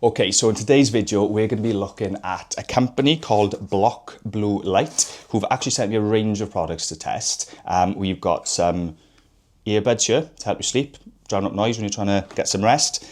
Okay, so in today's video, we're going to be looking at a company called Block Blue Light, who've actually sent me a range of products to test. We've got some earbuds here to help you sleep, drown out noise when you're trying to get some rest,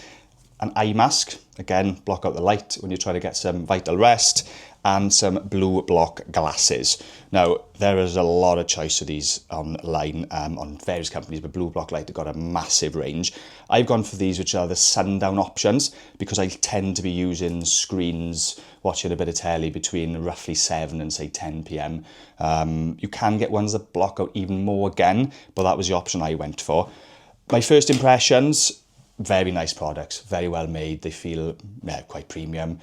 an eye mask, again, block out the light when you're trying to get some vital rest, and some blue block glasses. Now, there is a lot of choice of these online on various companies, but Blue Block Light have got a massive range. I've gone for these, which are the sundown options, because I tend to be using screens, watching a bit of telly between roughly 7 and say 10 p.m. You can get ones that block out even more again, but that was the option I went for. My first impressions, very nice products, very well made. They feel quite premium.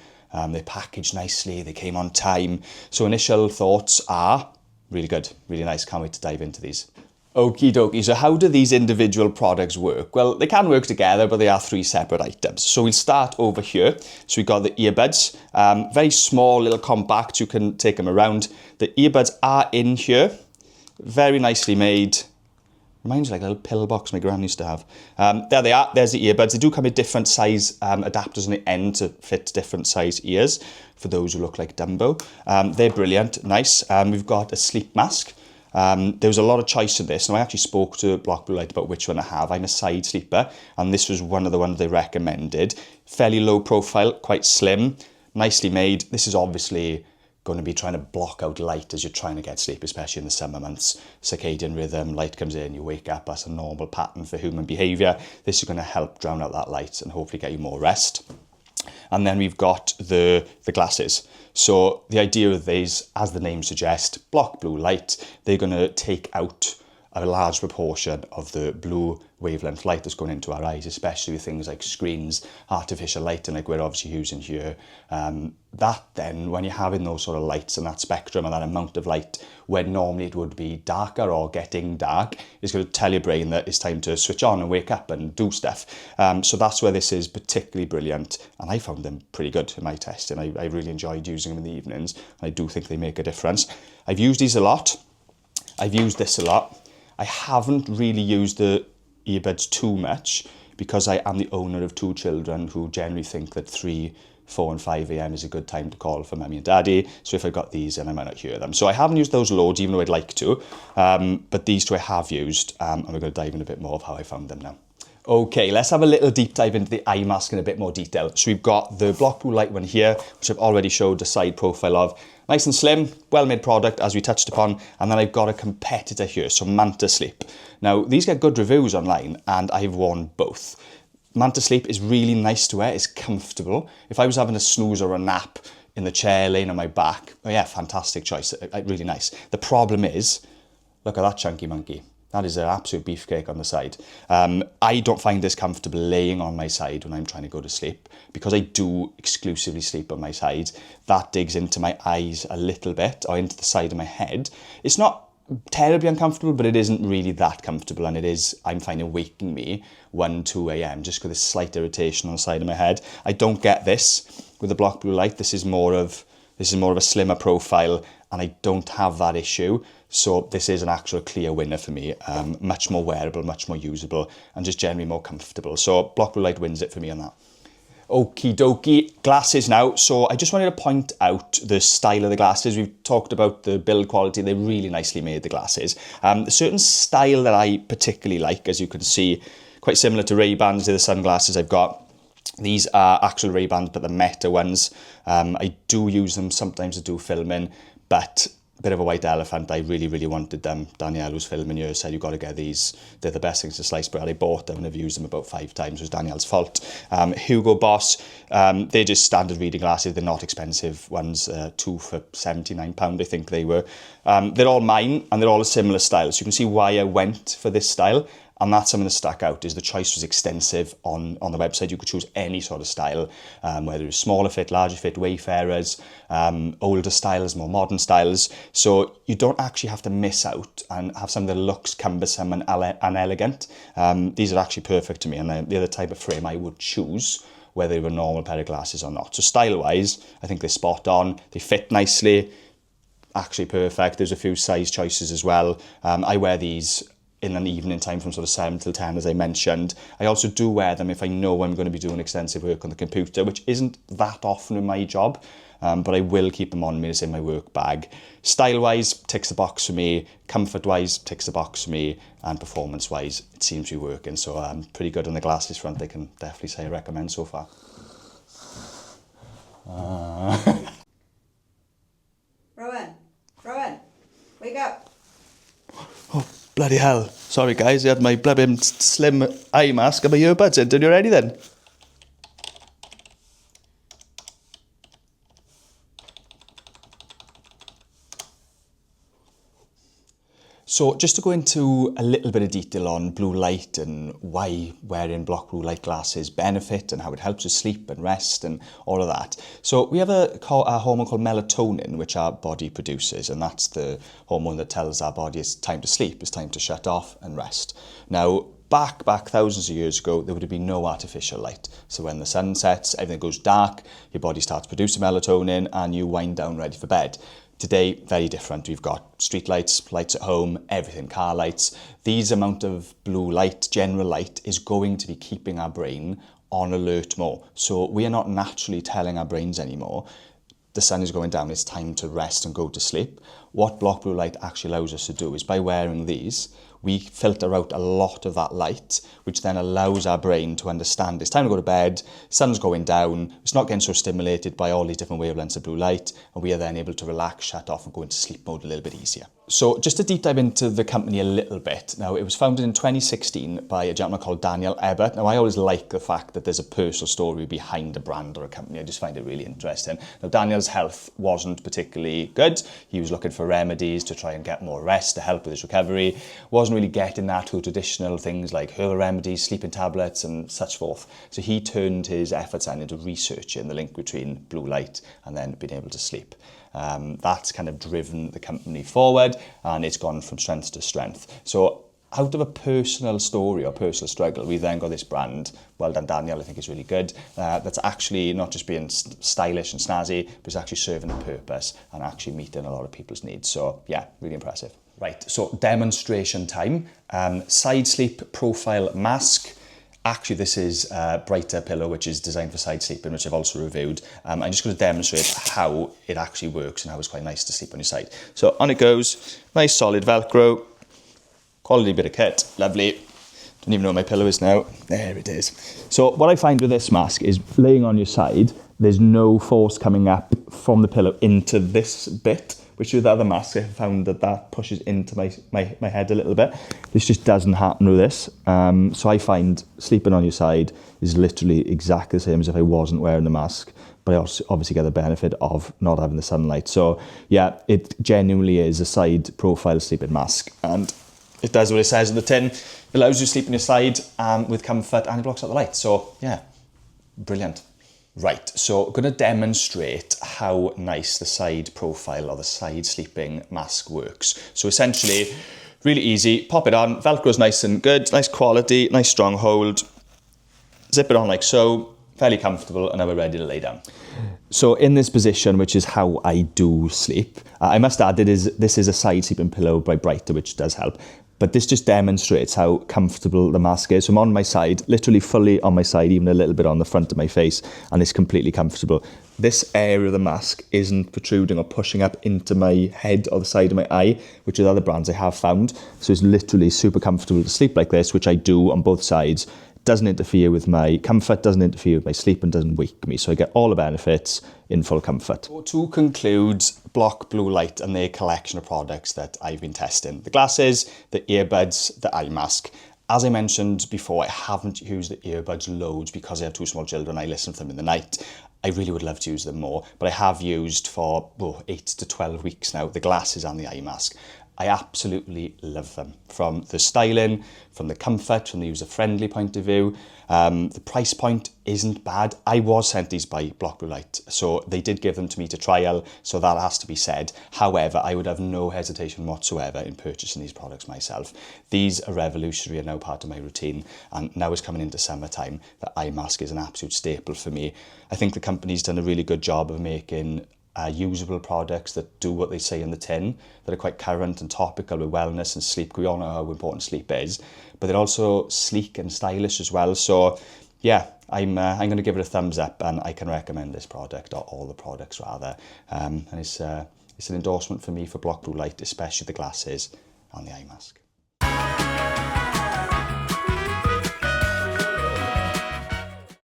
They're packaged nicely, they came on time. So initial thoughts are really good, really nice. Can't wait to dive into these. Okie dokie, so how do these individual products work? Well, they can work together, but they are three separate items. So we'll start over here. So we've got the earbuds, very small, little compact, you can take them around. The earbuds are in here, very nicely made. Reminds me like a little pill box my gran used to have. There they are, there's the earbuds. They do come with different size adapters on the end to fit different size ears for those who look like Dumbo. They're brilliant, nice. We've got a sleep mask. There was a lot of choice in this. Now I actually spoke to Block Blue Light about which one I have. I'm a side sleeper, and this was one of the ones they recommended. Fairly low profile, quite slim, nicely made. This is obviously going to be trying to block out light as you're trying to get sleep, especially in the summer months. Circadian rhythm, light comes in, you wake up, that's a normal pattern for human behaviour. This is going to help drown out that light and hopefully get you more rest. And then we've got the glasses. So the idea of these, as the name suggests, block blue light, they're going to take out a large proportion of the blue wavelength light that's going into our eyes, especially with things like screens, artificial lighting like we're obviously using here. That then, when you're having those sort of lights and that spectrum and that amount of light, where normally it would be darker or getting dark, is going to tell your brain that it's time to switch on and wake up and do stuff. So that's where this is particularly brilliant, and I found them pretty good in my testing. I really enjoyed using them in the evenings, and I do think they make a difference. I've used these a lot. I've used this a lot. I haven't really used the earbuds too much because I am the owner of 2 children who generally think that 3, 4 and 5 a.m. is a good time to call for mummy and daddy. So if I've got these, then I might not hear them. So I haven't used those loads, even though I'd like to. But these 2 I have used, and we're going to dive in a bit more of how I found them now. Okay, let's have a little deep dive into the eye mask in a bit more detail. So we've got the Block Blue Light one here, which I've already showed the side profile of. Nice and slim, well-made product, as we touched upon. And then I've got a competitor here, so Manta Sleep. Now, these get good reviews online, and I've worn both. Manta Sleep is really nice to wear, it's comfortable. If I was having a snooze or a nap in the chair laying on my back, oh yeah, fantastic choice, really nice. The problem is, look at that chunky monkey. That is an absolute beefcake on the side. I don't find this comfortable laying on my side when I'm trying to go to sleep, because I do exclusively sleep on my side. That digs into my eyes a little bit, or into the side of my head. It's not terribly uncomfortable, but it isn't really that comfortable, and it is, I'm finding, waking me 1, 2 a.m. just with a slight irritation on the side of my head. I don't get this with the Block Blue Light. This is more of a slimmer profile, and I don't have that issue. So this is an actual clear winner for me. Much more wearable, much more usable, and just generally more comfortable. So Block Blue Light wins it for me on that. Okie dokie, glasses now. So I just wanted to point out the style of the glasses. We've talked about the build quality. They're really nicely made, the glasses. A certain style that I particularly like, as you can see, quite similar to Ray-Bans, they're the sunglasses I've got. These are actual Ray-Bans, but the Meta ones. I do use them sometimes to do filming, but a bit of a white elephant. I really, really wanted them. Danielle, who's filming here, said, you've got to get these. They're the best things to slice bread. I bought them and I've used them about 5 times. It was Danielle's fault. Hugo Boss, they're just standard reading glasses. They're not expensive ones. 2 for £79, I think they were. They're all mine, and they're all a similar style. So you can see why I went for this style. And that's something that stuck out, is the choice was extensive on the website. You could choose any sort of style, whether it was smaller fit, larger fit, wayfarers, older styles, more modern styles. So you don't actually have to miss out and have something that looks cumbersome and unelegant. These are actually perfect to me, and they're the type of frame I would choose, whether they were a normal pair of glasses or not. So style-wise, I think they're spot on. They fit nicely, actually perfect. There's a few size choices as well. I wear these in an evening time from sort of 7 till 10, as I mentioned. I also do wear them if I know I'm going to be doing extensive work on the computer, which isn't that often in my job, but I will keep them on me. It's in my work bag. Style-wise, ticks the box for me. Comfort-wise, ticks the box for me. And performance-wise, it seems to be working. So I'm pretty good on the glasses front. I can definitely say I recommend so far. Rowan, wake up. Oh, bloody hell. Sorry, guys. I had my bloody slim eye mask and my earbuds in. Are you ready then? So just to go into a little bit of detail on blue light and why wearing block blue light glasses benefit and how it helps us sleep and rest and all of that. So we have a hormone called melatonin, which our body produces, and that's the hormone that tells our body it's time to sleep, it's time to shut off and rest. Now, back thousands of years ago, there would have been no artificial light. So when the sun sets, everything goes dark, your body starts producing melatonin and you wind down ready for bed. Today, very different. We've got street lights, lights at home, everything, car lights. These amount of blue light, general light, is going to be keeping our brain on alert more. So we are not naturally telling our brains anymore, the sun is going down, it's time to rest and go to sleep. What block blue light actually allows us to do is by wearing these, we filter out a lot of that light, which then allows our brain to understand it's time to go to bed, sun's going down, it's not getting so stimulated by all these different wavelengths of blue light, and we are then able to relax, shut off, and go into sleep mode a little bit easier. So just to deep dive into the company a little bit. Now, it was founded in 2016 by a gentleman called Daniel Ebbert. Now, I always like the fact that there's a personal story behind a brand or a company. I just find it really interesting. Now, Daniel's health wasn't particularly good. He was looking for remedies to try and get more rest to help with his recovery. Wasn't really getting that through traditional things like herbal remedies, sleeping tablets, and such forth. So he turned his efforts into researching the link between blue light and then being able to sleep. That's kind of driven the company forward, and it's gone from strength to strength. So out of a personal story or personal struggle, we then got this brand, well done Daniel, I think it's really good, that's actually not just being stylish and snazzy, but it's actually serving a purpose and actually meeting a lot of people's needs. So yeah, really impressive. Right, so demonstration time. Side sleep profile mask. Actually, this is a brighter pillow, which is designed for side sleeping, which I've also reviewed. I'm just going to demonstrate how it actually works and how it's quite nice to sleep on your side. So on it goes, nice solid Velcro, quality bit of kit, lovely. Don't even know where my pillow is now. There it is. So what I find with this mask is laying on your side, there's no force coming up from the pillow into this bit, which with other masks, I found that pushes into my head a little bit. This just doesn't happen with this. So I find sleeping on your side is literally exactly the same as if I wasn't wearing the mask, but I also obviously get the benefit of not having the sunlight. So yeah, it genuinely is a side profile sleeping mask, and it does what it says in the tin. It allows you to sleep on your side with comfort, and it blocks out the light. So yeah, brilliant. Right, so I'm going to demonstrate how nice the side profile or the side sleeping mask works. So essentially, really easy, pop it on, Velcro's nice and good, nice quality, nice strong hold. Zip it on like so, fairly comfortable, and now we're ready to lay down. So in this position, which is how I do sleep, I must add this is a side sleeping pillow by Brighter, which does help. But this just demonstrates how comfortable the mask is. So I'm on my side, literally fully on my side, even a little bit on the front of my face, and it's completely comfortable. This area of the mask isn't protruding or pushing up into my head or the side of my eye, which with other brands I have found. So it's literally super comfortable to sleep like this, which I do on both sides. Doesn't interfere with my comfort, doesn't interfere with my sleep, and doesn't wake me. So I get all the benefits in full comfort. So to conclude, Block Blue Light and their collection of products that I've been testing. The glasses, the earbuds, the eye mask. As I mentioned before, I haven't used the earbuds loads because I have two small children. I listen to them in the night. I really would love to use them more, but I have used for 8 to 12 weeks now, the glasses and the eye mask. I absolutely love them. From the styling, from the comfort, from the user-friendly point of view. The price point isn't bad. I was sent these by Block Blue Light, so they did give them to me to trial, so that has to be said. However, I would have no hesitation whatsoever in purchasing these products myself. These are revolutionary and now part of my routine, and now it's coming into summertime. The eye mask is an absolute staple for me. I think the company's done a really good job of making usable products that do what they say in the tin, that are quite current and topical with wellness and sleep. We all know how important sleep is, but they're also sleek and stylish as well. So yeah, I'm going to give it a thumbs up, and I can recommend this product, or all the products rather. And it's an endorsement for me for Block Blue Light, especially the glasses and the eye mask.